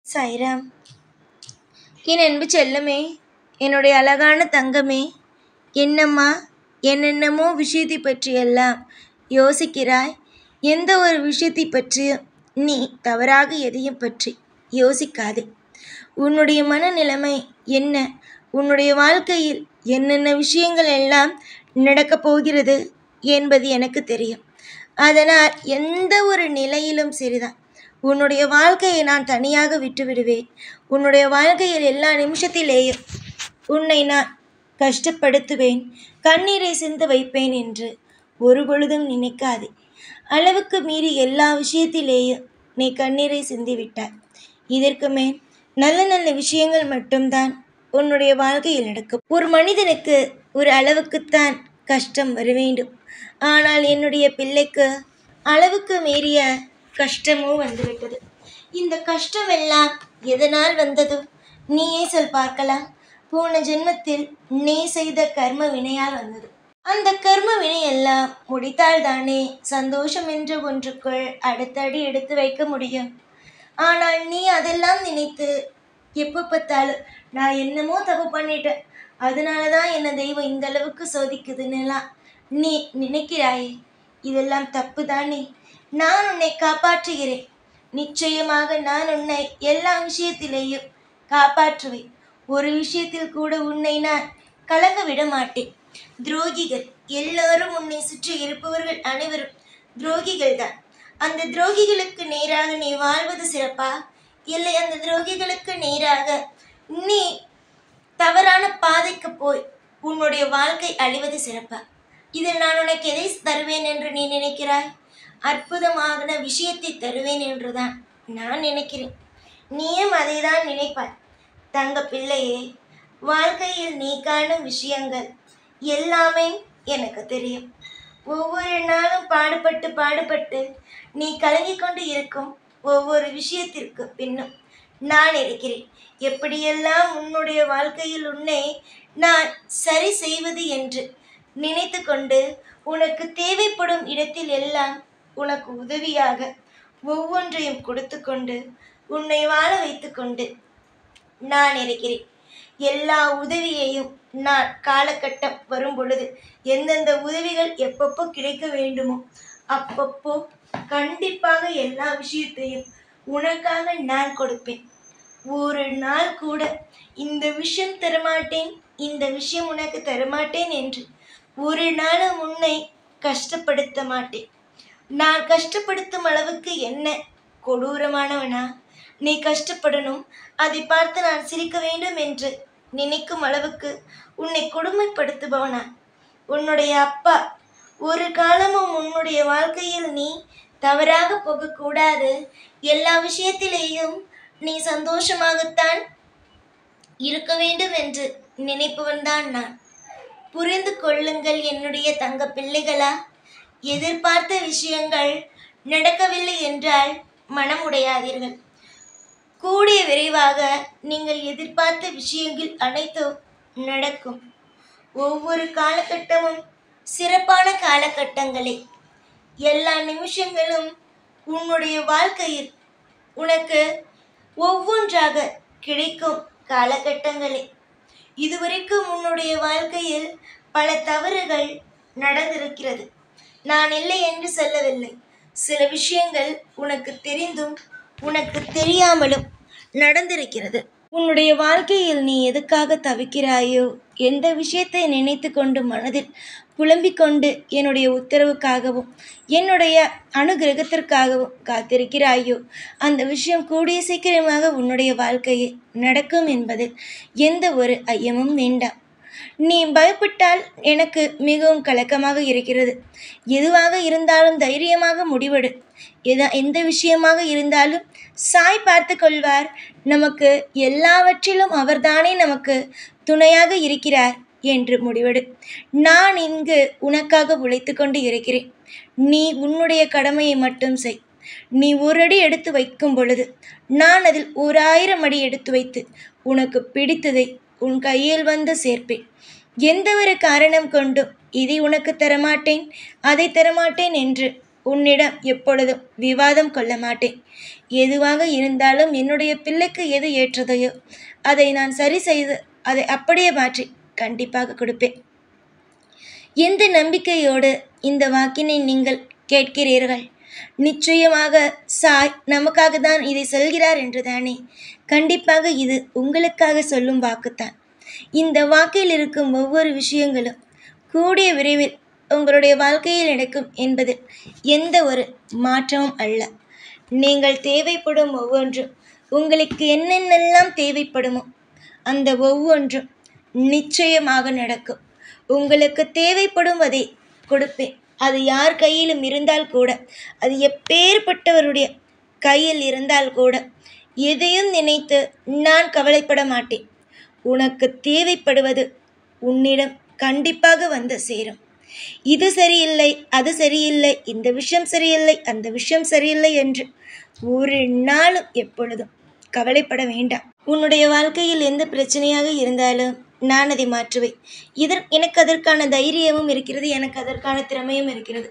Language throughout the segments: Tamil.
சாய்ராம். என் அன்பு செல்லமே, என்னுடைய அழகான தங்கமே, என்னம்மா என்னென்னமோ விஷயத்தை பற்றியெல்லாம் யோசிக்கிறாய். எந்த ஒரு விஷயத்தை பற்றியும் நீ தவறாக எதையும் பற்றி யோசிக்காதே. உன்னுடைய மனநிலைமை என்ன, உன்னுடைய வாழ்க்கையில் என்னென்ன விஷயங்கள் எல்லாம் நடக்கப் போகிறது என்பது எனக்கு தெரியும். அதனால் எந்த ஒரு நிலையிலும் சரிதான், உன்னுடைய வாழ்க்கையை நான் தனியாக விட்டுவிடுவேன். உன்னுடைய வாழ்க்கையில் எல்லா நிமிஷத்திலேயும் உன்னை நான் கஷ்டப்படுத்துவேன், கண்ணீரை சிந்த வைப்பேன் என்று ஒரு பொழுதும் நினைக்காதே. அளவுக்கு மீறி எல்லா விஷயத்திலேயும் நீ கண்ணீரை சிந்திவிட்டாய். இதற்கு மேல் நல்ல நல்ல விஷயங்கள் மட்டும்தான் உன்னுடைய வாழ்க்கையில் நடக்கும். ஒரு மனிதனுக்கு ஒரு அளவுக்குத்தான் கஷ்டம் வர வேண்டும். ஆனால் என்னுடைய பிள்ளைக்கு அளவுக்கு மீறிய கஷ்டமும் வந்துவிட்டது. இந்த கஷ்டமெல்லாம் எதனால் வந்ததோ நீயே சொல் பார்க்கலாம். போன ஜென்மத்தில் நீ செய்த கர்ம வினையால் வந்தது. அந்த கர்ம வினையெல்லாம் முடித்தால்தானே சந்தோஷம் என்ற ஒன்றுக்குள் அடுத்தடி எடுத்து வைக்க முடியும். ஆனால் நீ அதெல்லாம் நினைத்து எப்போ பார்த்தாலும் நான் என்னமோ தப்பு பண்ணிட்டேன், அதனால தான் என்னை தெய்வம் இந்த அளவுக்கு சோதிக்குதுன்னெல்லாம் நீ நினைக்கிறாயே. இதெல்லாம் தப்பு தானே. நான் உன்னை காப்பாற்றுகிறேன். நிச்சயமாக நான் உன்னை எல்லா விஷயத்திலேயும் காப்பாற்றுவேன். ஒரு விஷயத்தில் கூட உன்னை நான் கலங்க விட மாட்டேன். துரோகிகள் எல்லாரும், உன்னை சுற்றி இருப்பவர்கள் அனைவரும் துரோகிகள் தான். அந்த துரோகிகளுக்கு நேராக நீ வாழ்வது சிறப்பா, இல்லை அந்த துரோகிகளுக்கு நேராக நீ தவறான பாதைக்கு போய் உன்னுடைய வாழ்க்கை அழிவது சிறப்பா? இதில் நான் உனக்கு எதை தருவேன் என்று நீ நினைக்கிறாய்? அற்புதமான விஷயத்தை தருவேன் என்றுதான் நான் நினைக்கிறேன். நீயும் அதை தான் நினைப்பாய். தங்க பிள்ளையே, வாழ்க்கையில் நீ காணும் விஷயங்கள் எல்லாமே எனக்கு தெரியும். ஒவ்வொரு நாளும் பாடுபட்டு நீ கலங்கி கொண்டு இருக்கும் ஒவ்வொரு விஷயத்திற்கு பின்னும் நான் இருக்கிறேன். எப்படியெல்லாம் உன்னுடைய வாழ்க்கையில் உன்னை நான் சரி செய்வது என்று நினைத்து கொண்டு உனக்கு தேவைப்படும் இடத்தில் எல்லாம் உனக்கு உதவியாக ஒவ்வொன்றையும் கொடுத்து கொண்டு உன்னை வாழ வைத்து கொண்டு நான் இருக்கிறேன். எல்லா உதவியையும் நான் காலகட்டம் வரும் பொழுது எந்தெந்த உதவிகள் எப்பப்போ கிடைக்க வேண்டுமோ அப்பப்போ கண்டிப்பாக எல்லா விஷயத்தையும் உனக்காக நான் கொடுப்பேன். ஒரு நாள் கூட இந்த விஷயம் தரமாட்டேன், இந்த விஷயம் உனக்கு தரமாட்டேன் என்று ஒரு நாளும் உன்னை கஷ்டப்படுத்த மாட்டேன். நான் கஷ்டப்படுத்தும் அளவுக்கு என்ன கொடூரமானவனா? நீ கஷ்டப்படணும், அதை பார்த்து நான் சிரிக்க வேண்டும் என்று நினைக்கும் அளவுக்கு உன்னை கொடுமைப்படுத்துபவனா? உன்னுடைய அப்பா ஒரு காலமும் உன்னுடைய வாழ்க்கையில் நீ தவறாக போகக்கூடாது, எல்லா விஷயத்திலேயும் நீ சந்தோஷமாகத்தான் இருக்க வேண்டும் என்று நினைப்பவன்தான் நான். புரிந்து கொள்ளுங்கள் என்னுடைய தங்க பிள்ளைகளா. எதிர்பார்த்த விஷயங்கள் நடக்கவில்லை என்றால் மனம் உடையாதீர்கள். கூடிய விரைவாக நீங்கள் எதிர்பார்த்த விஷயங்கள் அனைத்தும் நடக்கும். ஒவ்வொரு காலகட்டமும் சிறப்பான காலகட்டங்களே. எல்லா நிமிஷங்களும் உன்னுடைய வாழ்க்கையில் உனக்கு ஒவ்வொன்றாக கிடைக்கும் காலகட்டங்களே. இதுவரைக்கும் உன்னுடைய வாழ்க்கையில் பல தவறுகள் நடந்திருக்கிறது. நான் இல்லை என்று சொல்லவில்லை. சில விஷயங்கள் உனக்கு தெரிந்தும் உனக்கு தெரியாமலும் நடந்திருக்கிறது. உன்னுடைய வாழ்க்கையில் நீ எதுக்காக தவிக்கிறாயோ, எந்த விஷயத்தை நினைத்து கொண்டு மனதில் புலம்பிக் கொண்டு என்னுடைய உத்தரவுக்காகவும் என்னுடைய அனுகிரகத்திற்காகவும் காத்திருக்கிறாயோ, அந்த விஷயம் கூடிய சீக்கிரமாக உன்னுடைய வாழ்க்கையில் நடக்கும் என்பதில் எந்த ஒரு ஐயமும் வேண்டாம். நீ பயப்பட்டால் எனக்கு மிகவும் கலக்கமாக இருக்கிறது. எதுவாக இருந்தாலும் தைரியமாக முடிவெடு. எந்த விஷயமாக இருந்தாலும் சாய் பார்த்து கொள்வார். நமக்கு எல்லாவற்றிலும் அவர்தானே நமக்கு துணையாக இருக்கிறார் என்று முடிவெடு. நான் இங்கு உனக்காக உழைத்து கொண்டு இருக்கிறேன். நீ உன்னுடைய கடமையை மட்டும் செய். நீ ஒரு அடி எடுத்து வைக்கும் பொழுது நான் அதில் 1000 அடி எடுத்து வைத்து உனக்கு பிடித்ததை உன் கையில் வந்து சேர்ப்பேன். எந்த ஒரு காரணம் கொண்டும் இதை உனக்கு தரமாட்டேன், அதை தரமாட்டேன் என்று உன்னிடம் எப்பொழுதும் விவாதம் கொள்ள மாட்டேன். எதுவாக இருந்தாலும் என்னுடைய பிள்ளைக்கு எது ஏற்றதையோ அதை நான் சரி செய்து அதை அப்படியே மாற்றி கண்டிப்பாக கொடுப்பேன். எந்த நம்பிக்கையோடு இந்த வாக்கினை நீங்கள் கேட்கிறீர்கள்? நிச்சயமாக சாய் நமக்காக தான் இதை சொல்கிறார் என்று தானே? கண்டிப்பாக இது உங்களுக்காக சொல்லும் வாக்குத்தான். இந்த வாக்கில் இருக்கும் ஒவ்வொரு விஷயங்களும் கூடிய விரைவில் உங்களுடைய வாழ்க்கையில் நடக்கும் என்பதில் எந்த ஒரு மாற்றமும் அல்ல. நீங்கள் தேவைப்படும் ஒவ்வொன்றும், உங்களுக்கு என்னென்னலாம் தேவைப்படுமோ அந்த ஒவ்வொன்றும் நிச்சயமாக நடக்கும். உங்களுக்கு தேவைப்படுவதை கொடுப்பேன். அது யார் கையிலும் இருந்தால் கூட, அது எப்பேற்பட்டவருடைய கையில் இருந்தால் கூட, எதையும் நினைத்து நான் கவலைப்பட மாட்டேன். உனக்கு தேவைப்படுவது உன்னிடம் கண்டிப்பாக வந்து சேரும். இது சரியில்லை, அது சரியில்லை, இந்த விஷயம் சரியில்லை, அந்த விஷயம் சரியில்லை என்று ஒரு நாளும் எப்பொழுதும் கவலைப்பட வேண்டாம். உன்னுடைய வாழ்க்கையில் எந்த பிரச்சனையாக இருந்தாலும் நான் அதை மாற்றுவேன். எனக்கு அதற்கான தைரியமும் இருக்கிறது, எனக்கு அதற்கான திறமையும் இருக்கிறது.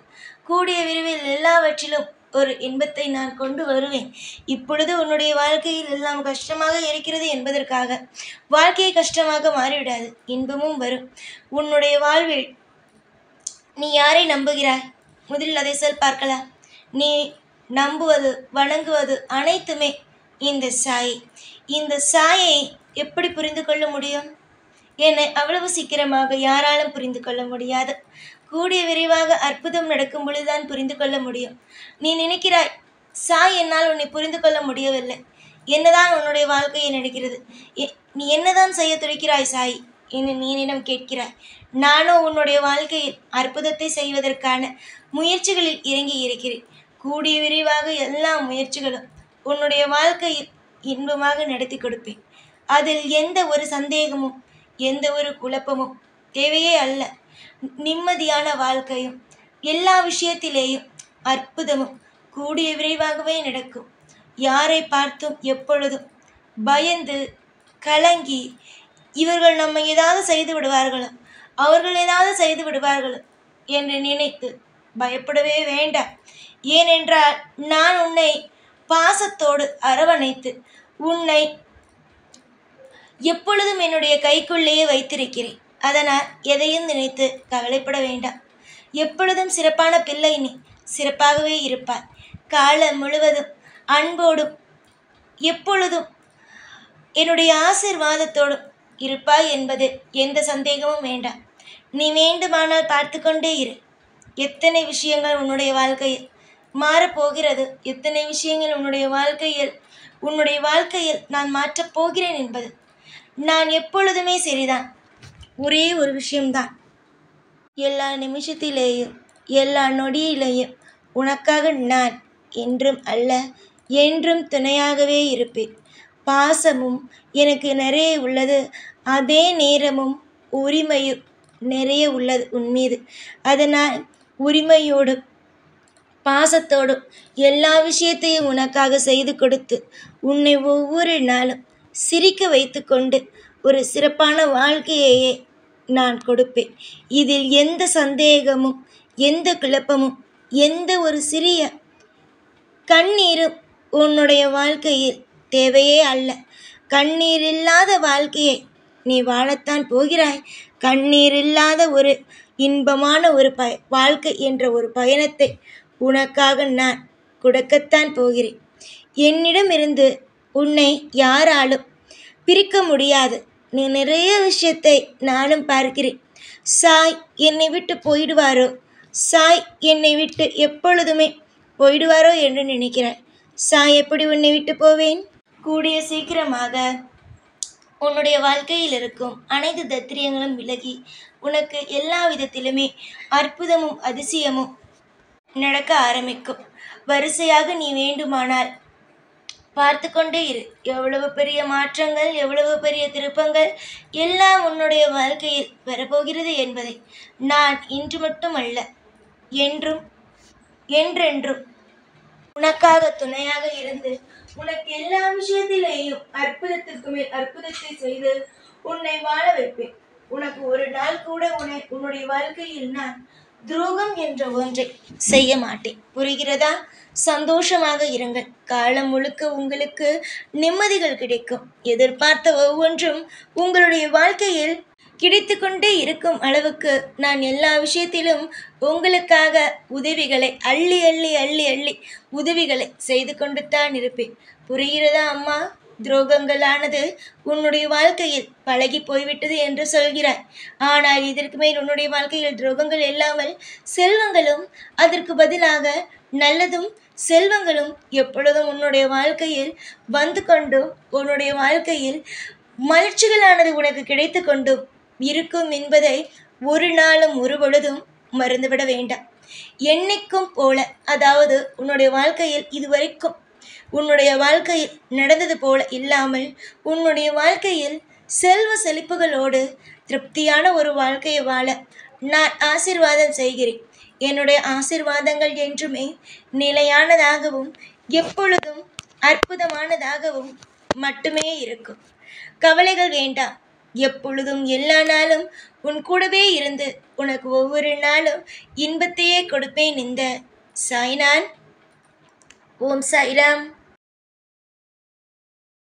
கூடிய விரைவில் எல்லாவற்றிலும் ஒரு இன்பத்தை நான் கொண்டு வருவேன். இப்பொழுது உன்னுடைய வாழ்க்கையில் எல்லாம் கஷ்டமாக இருக்கிறது என்பதற்காக வாழ்க்கையை கஷ்டமாக மாறிவிடாது. இன்பமும் வரும். உன்னுடைய வாழ்வில் நீ யாரை நம்புகிறாய்? முதலில் அதை சொல் பார்க்கலாம். நீ நம்புவது, வணங்குவது அனைத்துமே இந்த சாயை. இந்த சாயை எப்படி புரிந்து கொள்ள முடியும்? என்னை அவ்வளவு சீக்கிரமாக யாராலும் புரிந்து கொள்ள முடியாது. கூடிய விரைவாக அற்புதம் நடக்கும் பொழுதுதான் புரிந்து கொள்ள முடியும். நீ நினைக்கிறாய், சாய் என்னால் உன்னை புரிந்து கொள்ள முடியவில்லை, என்னதான் உன்னுடைய வாழ்க்கையில் நடக்கிறது, நீ என்னதான் செய்ய துடிக்கிறாய் சாய் என்று நீ என்னிடம் கேட்கிறாய். நானோ உன்னுடைய வாழ்க்கையில் அற்புதத்தை செய்வதற்கான முயற்சிகளில் இறங்கி இருக்கிறேன். கூடிய விரைவாக எல்லா முயற்சிகளும் உன்னுடைய வாழ்க்கையில் இன்பமாக நடத்தி கொடுப்பேன். அதில் எந்த ஒரு சந்தேகமும் எந்த ஒரு குழப்பமும் தேவையே அல்ல. நிம்மதியான வாழ்க்கையும் எல்லா விஷயத்திலேயும் அற்புதமும் கூடிய விரைவாகவே நடக்கும். யாரை பார்த்தும் எப்பொழுதும் பயந்து கலங்கி இவர்கள் நம்மை ஏதாவது செய்து விடுவார்களோ, அவர்கள் ஏதாவது செய்து விடுவார்களோ என்று நினைத்து பயப்படவே வேண்டாம். ஏனென்றால் நான் உன்னை பாசத்தோடு அரவணைத்து உன்னை எப்பொழுதும் என்னுடைய கைக்குள்ளேயே வைத்திருக்கிறேன். அதனால் எதையும் நினைத்து கவலைப்பட வேண்டாம். எப்பொழுதும் சிறப்பான பிள்ளை நீ சிறப்பாகவே இருப்பாய். காலம் முழுவதும் அன்போடும் எப்பொழுதும் என்னுடைய ஆசீர்வாதத்தோடும் இருப்பாய் என்பது எந்த சந்தேகமும் வேண்டாம். நீ வேண்டுமானால் பார்த்து கொண்டே இரு. எத்தனை விஷயங்கள் உன்னுடைய வாழ்க்கையில் மாறப்போகிறது, எத்தனை விஷயங்கள் உன்னுடைய வாழ்க்கையில் நான் மாற்றப் போகிறேன் என்பது. நான் எப்பொழுதுமே சரிதான். ஒரே ஒரு விஷயம்தான், எல்லா நிமிஷத்திலேயும் எல்லா நொடியிலேயும் உனக்காக நான் என்றும் அல்ல என்றும் துணையாகவே இருப்பேன். பாசமும் எனக்கு நிறைய உள்ளது, அதே நேரமும் உரிமையும் நிறைய உள்ளது உன் மீது. அதனால் உரிமையோடும் பாசத்தோடும் எல்லா விஷயத்தையும் உனக்காக செய்து கொடுத்து உன்னை ஒவ்வொரு நாளும் சிரிக்க வைத்து கொண்டு ஒரு சிறப்பான வாழ்க்கையையே நான் கொடுப்பேன். இதில் எந்த சந்தேகமும் எந்த குழப்பமும் எந்த ஒரு சிறிய கண்ணீரும் உன்னுடைய வாழ்க்கையில் தேவையே அல்ல. கண்ணீர் இல்லாத வாழ்க்கையை நீ வாழத்தான் போகிறாய். கண்ணீர் இல்லாத ஒரு இன்பமான ஒரு வாழ்க்கை என்ற ஒரு பயணத்தை உனக்காக நான் கொடுக்கத்தான் போகிறேன். என்னிடமிருந்து உன்னை யாராலும் பிரிக்க முடியாது. நீ நிறைய விஷயத்தை நானும் பார்க்கிறேன். சாய் என்னை விட்டு போயிடுவாரோ, சாய் என்னை விட்டு எப்பொழுதுமே போயிடுவாரோ என்று நினைக்கிறாய். சாய் எப்படி உன்னை விட்டு போவேன்? கூடிய சீக்கிரமாக உன்னுடைய வாழ்க்கையில் இருக்கும் அனைத்து தத்திரியங்களும் விலகி உனக்கு எல்லா விதத்திலுமே அற்புதமும் அதிசயமும் நடக்க ஆரம்பிக்கும். வரிசையாக நீ வேண்டுமானால் பார்த்து கொண்டே இரு. எவ்வளவு பெரிய மாற்றங்கள், எவ்வளவு பெரிய திருப்பங்கள் எல்லாம் உன்னுடைய வாழ்க்கையில் வரப்போகிறது என்பதை நான் இன்று மட்டுமல்ல என்றும் என்றென்றும் உனக்காக துணையாக இருந்து உனக்கு எல்லா விஷயத்திலேயும் அற்புதத்திற்கு மேல் அற்புதத்தை செய்து உன்னை வாழ வைப்பேன். உனக்கு ஒரு நாள் கூட உன்னுடைய வாழ்க்கையில் நான் துரோகம் என்ற ஒன்றை செய்ய மாட்டேன். புரிகிறதா? சந்தோஷமாக இருங்கள். காலம் முழுக்க உங்களுக்கு நிம்மதிகள் கிடைக்கும். எதிர்பார்த்த ஒவ்வொன்றும் உங்களுடைய வாழ்க்கையில் கிடைத்து கொண்டே இருக்கும் அளவுக்கு நான் எல்லா விஷயத்திலும் உங்களுக்காக உதவிகளை அள்ளி அள்ளி அள்ளி அள்ளி உதவிகளை செய்து கொண்டு தான் இருப்பேன். புரிகிறதா அம்மா? துரோகங்களானது உன்னுடைய வாழ்க்கையில் பழகி போய்விட்டது என்று சொல்கிறாய். ஆனால் இதற்கு மேல் உன்னுடைய வாழ்க்கையில் துரோகங்கள் இல்லாமல் செல்வங்களும், அதற்கு பதிலாக நல்லதும் செல்வங்களும் எப்பொழுதும் உன்னுடைய வாழ்க்கையில் வந்து கொண்டும் உன்னுடைய வாழ்க்கையில் மலர்ச்சிகளானது உனக்கு கிடைத்து கொண்டும் இருக்கும் என்பதை ஒரு நாளும் ஒரு பொழுதும் மறந்துவிட வேண்டாம். என்னைக்கும் போல, அதாவது உன்னுடைய வாழ்க்கையில் இதுவரைக்கும் உன்னுடைய வாழ்க்கையில் நடந்தது போல இல்லாமல் உன்னுடைய வாழ்க்கையில் செல்வ செழிப்புகளோடு திருப்தியான ஒரு வாழ்க்கையை வாழ நான் ஆசீர்வாதம் செய்கிறேன். என்னுடைய ஆசீர்வாதங்கள் என்றுமே நிலையானதாகவும் எப்பொழுதும் அற்புதமானதாகவும் மட்டுமே இருக்கும். கவலைகள் வேண்டாம். எப்பொழுதும் எல்லா நாளும் உன் கூடவே இருந்து உனக்கு ஒவ்வொரு நாளும் இன்பத்தையே கொடுப்பேன் இந்த சாய்நான். ஓம் சாய்ராம்.